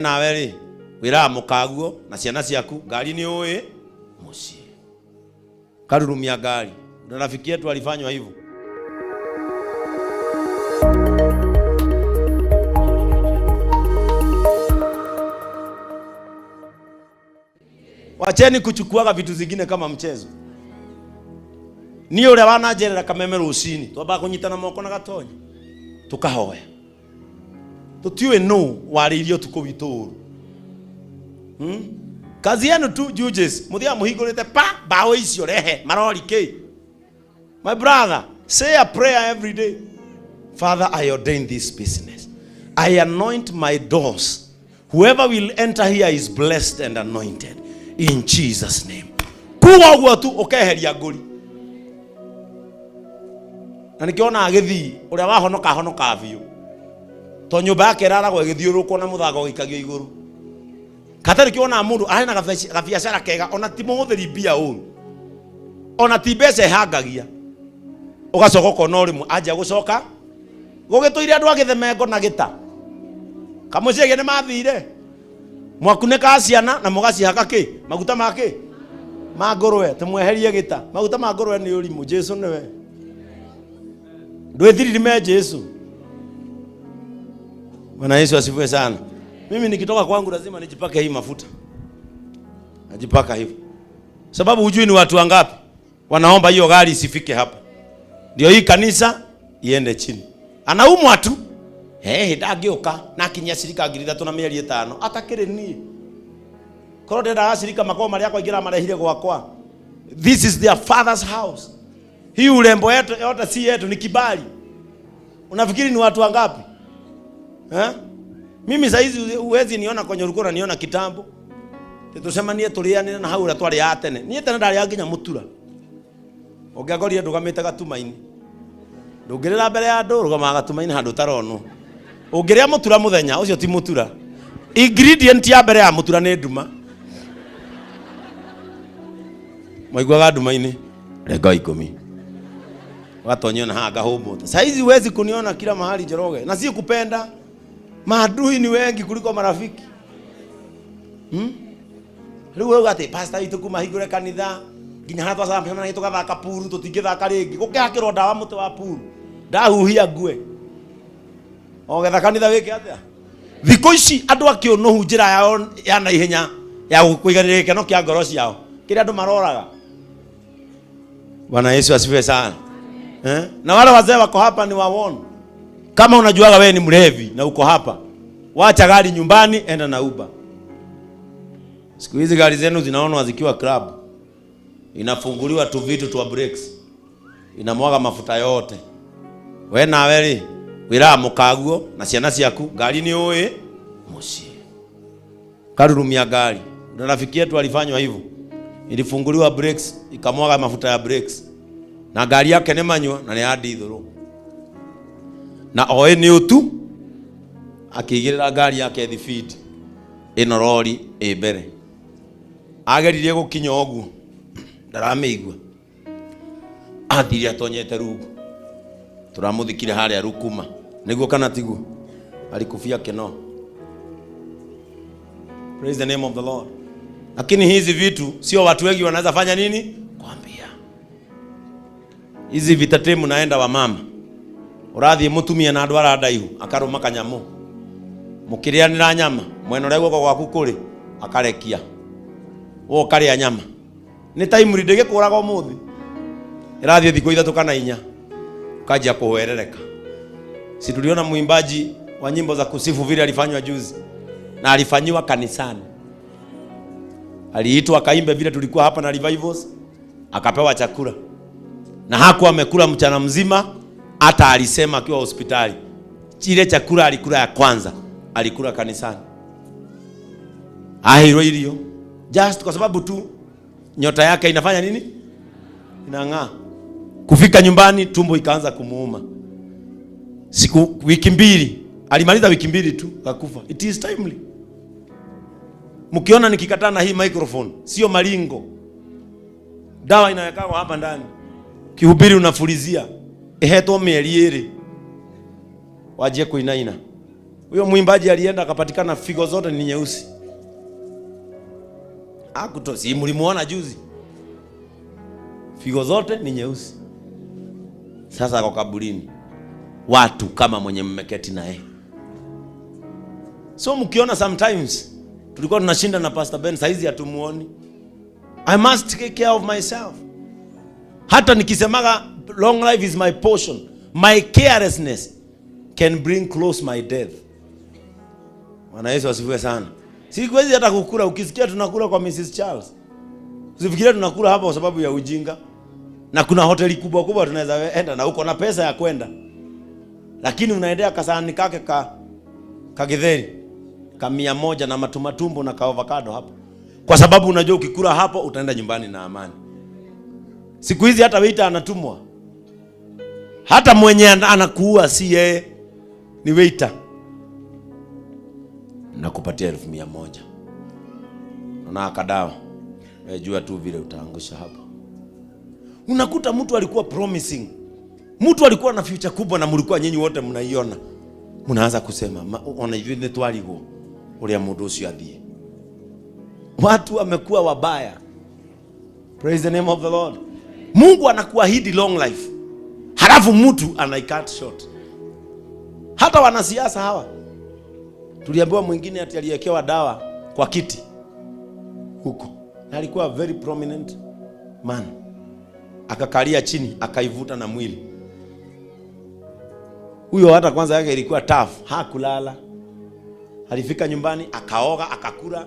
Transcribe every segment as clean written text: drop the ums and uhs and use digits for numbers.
Na weri wira mukaguo na ciana ciaku ngari ni uwe muci karurumia ngari. Na rafiki yetu alifanywa hivyo. Wacheni kuchukuaga vitu zingine kama mchezo. Ni ule wanajerera kameme rucini twamba kunyitana moko na gatonya tukahoya tutiwe no waririo tuko wituru. Kazi yenu tu judges muthia muhingurite pa bawe icio rehe marori ke. My brother, say a prayer every day. Father, I ordain this business. I anoint my doors. Whoever will enter here is blessed and anointed in Jesus name. Kuwa uguo tu ukeheria nguri. Na nikiona agithi uria wahonoka biu. To nyumba yake raragwo igithiuruko na muthago gikagio iguru. Katari kiona mundu ari na gabiacara kega ona ti muhuthiri bia uru. Ona ti mbeca hangagia. Ugacoka kona urimu anja gucoka gugituire andu agithemengo na gita. Kamucege ni mathire. Mwakuneka ciana na mugacihaka ki maguta make magorwe tumweherie gita. Maguta magorwe ni urimu. Jesu niwe ndwethiriri me Jesu. Bwana Yesu asifiwe sana. Mimi nikitoka kwangu lazima nijipake hii mafuta. Najipaka hivyo. Sababu hujui ni watu wangapi wanaomba hiyo gari isifike hapa. Ndio hii kanisa iende chini. Anaumwa tu. Ndagioka na kinyashirika ngiri 3 na mieri 5 atakire ni. Koro ndenda ashirika makao mari yakwa igira marehire gwakwa. This is their father's house. Hii urembo yetu yote si yetu, ni kibali. Unafikiri ni watu wangapi? Mimi saizi uwezi niona kwenye rukura niona kitambo. Tusema nie tuliane na haura twari ya tene. Nie tene ndari yanginya mutura. Ongeagoria ndugamite gatumaini. Ndungirira mbere ya ndu rugama gatumaini handu tarono. Ungiria mutura muthenya ucio ti mutura. Ingredient ya mbere ya mutura ni nduma. Maigwaga ndumaini rega 10. Watonyo na haga homo. Saizi uwezi kuniona kila mahali Njoroge. Na si kupenda. Maadui ni wengi kuliko marafiki. Riu wewe ati pastor itu kuma higure kanitha nginya hana twacama na tugathaka puru tutingithaka ringi gukihakirwo ndawa muti wa puru ndahuhia ngue ogetha kanitha wiki atia thiko ici andu akionohu njira yao ya na ihenya ya kuiganira keno kia ngoro ciao kiri andu maroraga. Bwana Yesu asifiwe sana. Na wale wazee wako hapa ni waone. Kama unajuaga wewe ni mlevi na uko hapa, wacha gari nyumbani, enda na Uber. Siku hizi gari zenu zinaonwa zikiwa club. Inafunguliwa tu vitu tu brakes. Inamwaga mafuta yote. Wewe na weri wira mukaguo na ciana ciaku gari ni uwe muci karurumia gari. Na rafiki yetu alifanywa hivyo. Ilifunguliwa brakes, ikamwaga mafuta ya brakes. Na gari yake ni manywa na ni hadi idhuru. Na oe ni utu akigirira gari yake thifidi ino rori mbere ageririe gukinya oguo ndarameigua athiri atonyete rungu turamuthikire haria rukuma niguo kana tiguo alikufia keno. Praise the name of the Lord. Lakini hizi vitu sio watu wengi wanaweza fanya nini kwambia. Hizi vitatemu naenda wa mama urathie mutumia na ndwara ndaihu akaruma kanyamu mukirianira nyama mweno regwo gwaku kuri akarekia wo karia nyama ni time ridege kuraga umuthi irathie thiko 3 kana 4 kaja kuherereka. Si tuliona muimbaji wa nyimbo za kusifu vile alifanywa juzi na alifanyiwa kanisani. Aliitwa akaimbe vile tulikuwa hapa na revivals, akapewa chakula na hakuwa amekula mchana mzima. Hata alisema akiwa hospitali ile chakula alikula ya kwanza alikula kanisani. Ahiro ilio just kwa sababu tu nyota yake inafanya nini, inang'aa. Kufika nyumbani tumbo ikaanza kumuuma. Wiki 2 alimaliza wiki 2 tu akakufa. It is timely. Mkiona nikikataa na hii microphone sio malingo. Dawa inawekwa hapa ndani. Kihubiri unafulizia. Ehetwo mieri 2 wajie kuinaina Huyo mwimbaji alienda akapatikana figo zote ni nyeusi. Si mlimuona juzi? Figo zote ni nyeusi. Sasa kwa kaburini. Watu kama mwenye mmeketi naye. So mkiona sometimes tulikuwa tunashinda na Pastor Ben, saizi hatumuoni. I must take care of myself. Hata nikisemaga long life is my portion, my carelessness can bring close my death. Bwana Yesu asifiwe sana. Siwezi hata kukula, ukisikia tunakula kwa Mrs. Charles, usifikirie tunakula hapa kwa sababu ya ujinga. Na kuna hoteli kubwa kubwa tunaweza enda na uko na pesa ya kwenda. Lakini unaendea kasahani kake ka githeri ka 100 na matumbo na ka avocado hapo. Kwa sababu unajua ukikula hapo utaenda nyumbani na amani. Siku hizi hata waiter anatumwa. Hata mwenye anakuua si yeye, ni waiter. Nakupatia 1,100. Unaona kadawa. Jua tu vile utaangusha hapo. Unakuta mtu alikuwa promising. Mtu alikuwa na future kubwa na mlikuwa nyinyi wote mnaiona. Mnaanza kusema ona hivi ni twaligo ule mundu ucio athie. Watu wamekuwa wabaya. Praise the name of the Lord. Mungu anakuahidi long life. Halafu mtu anaicut short. Hata wanasiasa hawa. Tuliambiwa mwingine ati aliyekewa dawa kwa kiti huko. Na alikuwa very prominent man. Akakalia chini, akaivuta na mwili. Huyo hata kwanza yake ilikuwa tough, hakulala. Alifika nyumbani, akaoga, akakula.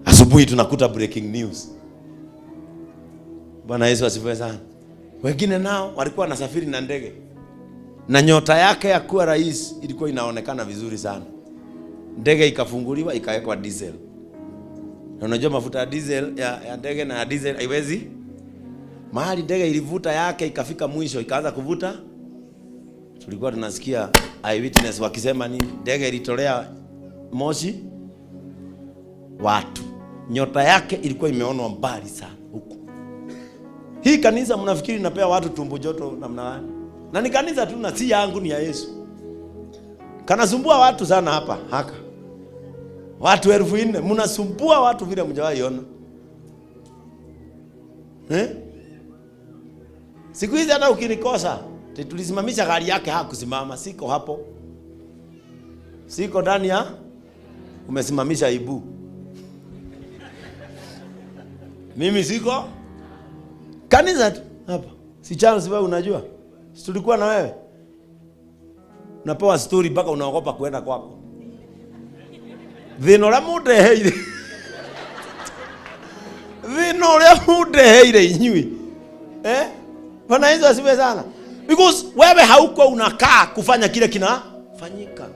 Asubuhi tunakuta breaking news. Bwana Yesu asifiwe sana. Wengine nao walikuwa nasafiri na ndege. Na nyota yake ya kuwa rais ilikuwa inaonekana vizuri sana. Ndege ikafunguliwa, ikawekwa diesel. Na unajua mafuta ya diesel ya ndege na ya diesel haiwezi. Mahali ndege ilivuta yake ikafika mwisho, ikaanza kuvuta. Tulikuwa tunasikia eyewitness wakisema nini? Ndege ilitolea moshi watu. Nyota yake ilikuwa imeonwa mbali sana huko. Hii kanisa mnafikiri inapea watu tumbo joto namna gani? Na ni kanisa tu na si yangu, ni ya Yesu. Kanasumbua watu sana hapa haka. Watu 4,000 mnasumbua watu vile mjawahi ona. Siku hizi hata ukinikosa, tulisimamisha gari yake hakusimama, siko hapo. Siko ndani ya umesimamisha ibu. Mimi siko kanisa tu hapa. Si Charles wewe unajua? Si tulikuwa na wewe. Unapewa story mpaka unaogopa kwenda kwako. Thino la mudeheire. Thino la mudeheire inyui. Bwana Yesu asifiwe sana. Because wewe hauko unakaa kufanya kile kinafanyika.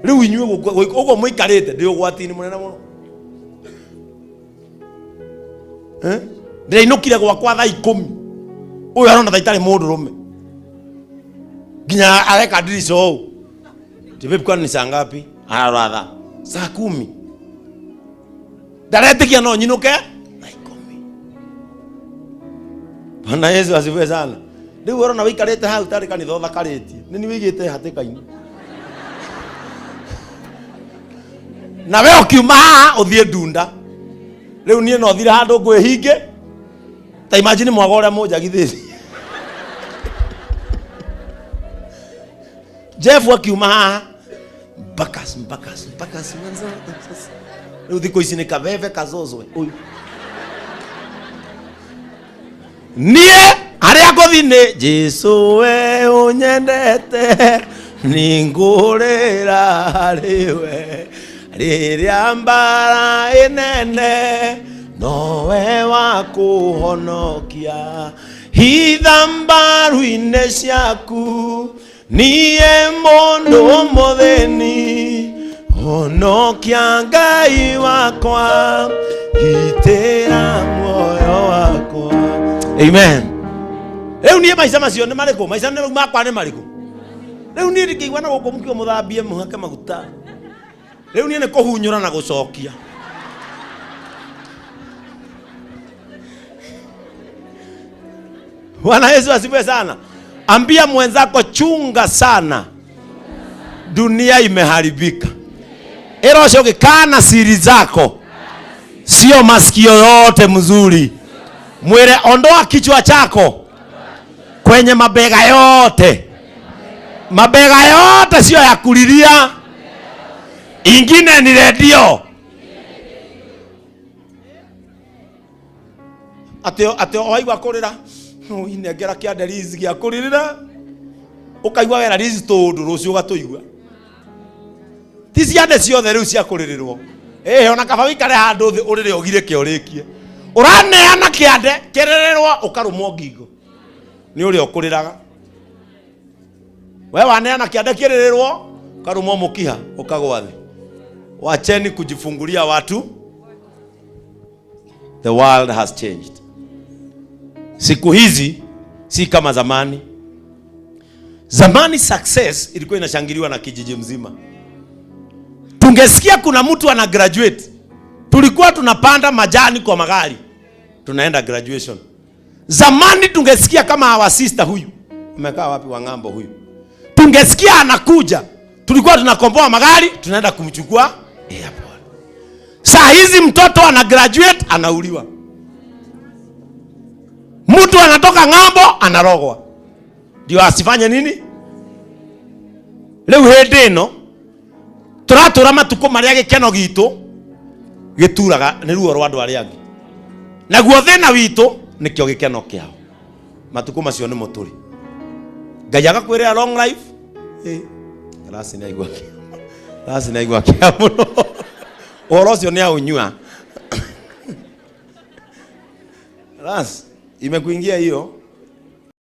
Leo inyue uko mwikarete ndio gwatini munene muno. Ndinukire gwakwa thaa 10. Uyu arona thaa itari mundu rume. Ginya areka dirisho. Tipe kwa ni saa ngapi? Araratha. Saa 10. Daretikia no nyinuke? Thaa 10. Bwana Yesu asifiwe sana. Riu urona wikarete hau tari kanitha thakaritie. Nini wigite hatikaini. Na wewe ukiuma uthie ndunda. Riu nie no thira handu ngwihinge. Ta imagine mwaga uria moja githiri. Jeff akiuma bakas manzo. Riu thiko ici ni kaveve kazozwe. Uyu. Nie aria ngothine Jesu we unyendete ningurira riwe riria mbara inene nowe wa kuhonokia hitha mbaru-ine ciaku nie mundu muthini honokia Ngai wakwa hitira moyo wakwa. Amen. Leo nie maisha macio ni mariko, maisha ni makwa ni mariko. Leo nie ndikigwa na guko mukio muthambie muhake maguta. Leo nie ni kuhunyura na gucokia. Bwana Yesu asifiwe sana. Ambia mwenzako chunga sana dunia imeharibika. Ero shoge kana siri zako. Sio masikio yote mzuri. Mwere, ondoa kichwa chako kwenye mabega yote. Mabega yote sio ya kulilia. Ingine ni redio. Ateo oigwa kurira. No inegera kia ndarizi gia kuririra. Ukaigwa wera rizi tondu rucio gatuigwa. Ti ciande ciothe riu cia kuririrwo. Ona kaba wikare handu thi urire ogire ke orikie. Uraneana kiande kirererwa ukarumwo ngingo. Ni uri okuriraga. Wewe waneana kiande kirererwo ukarumwo mukiha ukagwa thi. Wacheni kujifungulia watu. The world has changed. Siku hizi si kama zamani. Zamani success ilikuwa inashangiliwa na kijiji mzima. Tungesikia kuna mtu ana graduate, tulikuwa tunapanda majani kwa magari tunaenda graduation. Zamani tungesikia kama our sister huyu amekaa wapi wa ng'ambo huyu, tungesikia anakuja, tulikuwa tunakomboa magari tunaenda kumchukua airport. Saa hizi mtoto ana graduate anauliwa. Mtu anatoka ng'ambo anarogwa. Ndio asifanye nini? Leo hedeno turatura matuko maria gikeno gitu gituraga ni ruo rwa andu aria angi. Naguo thina witu nikio gikeno kiao. Matuko macio ni muturi. Ngai agakwirira long life. Rasi na igwa. Rasi na igwa kia muno. Orocio ni aunyua. Rasi imekuingia hiyo.